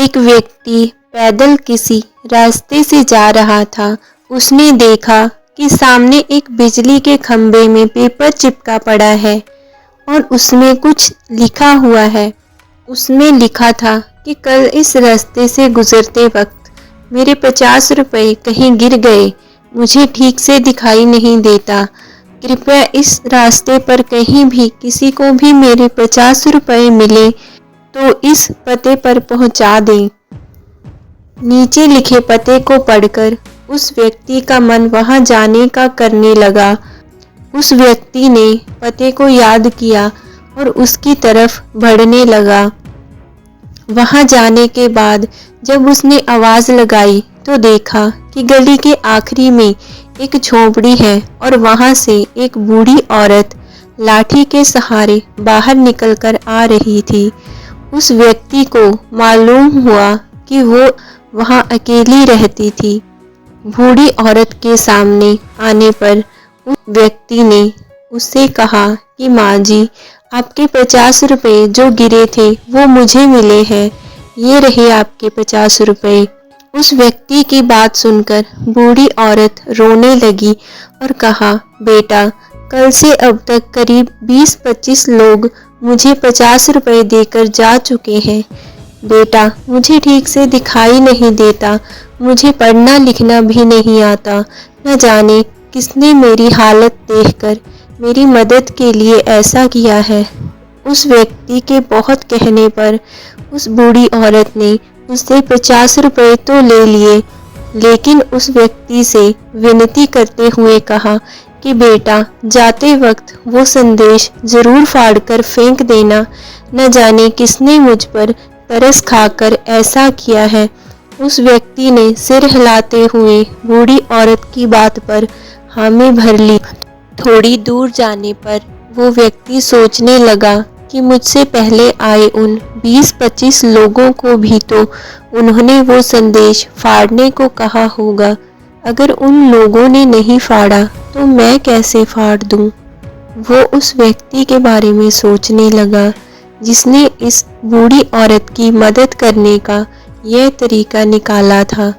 एक व्यक्ति पैदल किसी रास्ते से जा रहा था। उसने देखा कि सामने एक बिजली के खंभे में पेपर चिपका पड़ा है और उसमें कुछ लिखा हुआ है। उसमें लिखा था कि कल इस रास्ते से गुजरते वक्त मेरे 50 रुपए कहीं गिर गए, मुझे ठीक से दिखाई नहीं देता। कृपया इस रास्ते पर कहीं भी किसी को भी मेरे 50 रुपए मिले तो इस पते पर पहुंचा दें। नीचे लिखे पते को पढ़कर उस व्यक्ति का मन वहां जाने का करने लगा। उस व्यक्ति ने पते को याद किया और उसकी तरफ बढ़ने लगा। वहां जाने के बाद जब उसने आवाज लगाई तो देखा कि गली के आखिरी में एक झोपड़ी है और वहां से एक बूढ़ी औरत लाठी के सहारे बाहर निकलकर आ रही थी। उस व्यक्ति को मालूम हुआ कि वो वहां अकेली रहती थी। बूढ़ी औरत के सामने आने पर उस व्यक्ति ने उससे कहा कि माँ जी, आपके 50 रुपए जो गिरे थे वो मुझे मिले हैं, ये रहे आपके 50 रुपए। उस व्यक्ति की बात सुनकर बूढ़ी औरत रोने लगी और कहा, बेटा, कल से अब तक करीब 20-25 लोग मुझे 50 रुपए देकर जा चुके हैं। बेटा, मुझे ठीक से दिखाई नहीं देता, मुझे पढ़ना लिखना भी नहीं आता। न जाने किसने मेरी हालत देखकर मेरी मदद के लिए ऐसा किया है। उस व्यक्ति के बहुत कहने पर उस बूढ़ी औरत ने उससे 50 रुपए तो ले लिए, लेकिन उस व्यक्ति से विनती करते हुए कहा कि बेटा, जाते वक्त वो संदेश जरूर फाड़कर फेंक देना। न जाने किसने मुझ पर तरस खाकर ऐसा किया है। उस व्यक्ति ने सिर हिलाते हुए बूढ़ी औरत की बात पर हामी भर ली। थोड़ी दूर जाने पर वो व्यक्ति सोचने लगा कि मुझसे पहले आए उन 20-25 लोगों को भी तो उन्होंने वो संदेश फाड़ने को कहा होगा। अगर उन लोगों ने नहीं फाड़ा तो मैं कैसे फाड़ दूं? वो उस व्यक्ति के बारे में सोचने लगा जिसने इस बूढ़ी औरत की मदद करने का यह तरीका निकाला था।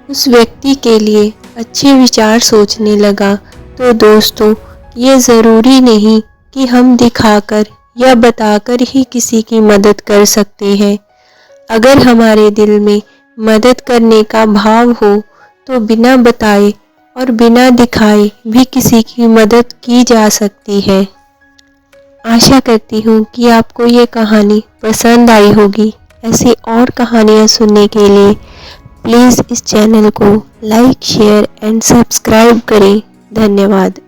उस व्यक्ति के लिए अच्छे विचार सोचने लगा। तो दोस्तों, ये ज़रूरी नहीं कि हम दिखाकर या बताकर ही किसी की मदद कर सकते हैं। अगर हमारे दिल में मदद करने का भाव हो तो बिना बताए और बिना दिखाए भी किसी की मदद की जा सकती है। आशा करती हूँ कि आपको ये कहानी पसंद आई होगी। ऐसी और कहानियाँ सुनने के लिए प्लीज़ इस चैनल को लाइक, शेयर एंड सब्सक्राइब करें। धन्यवाद।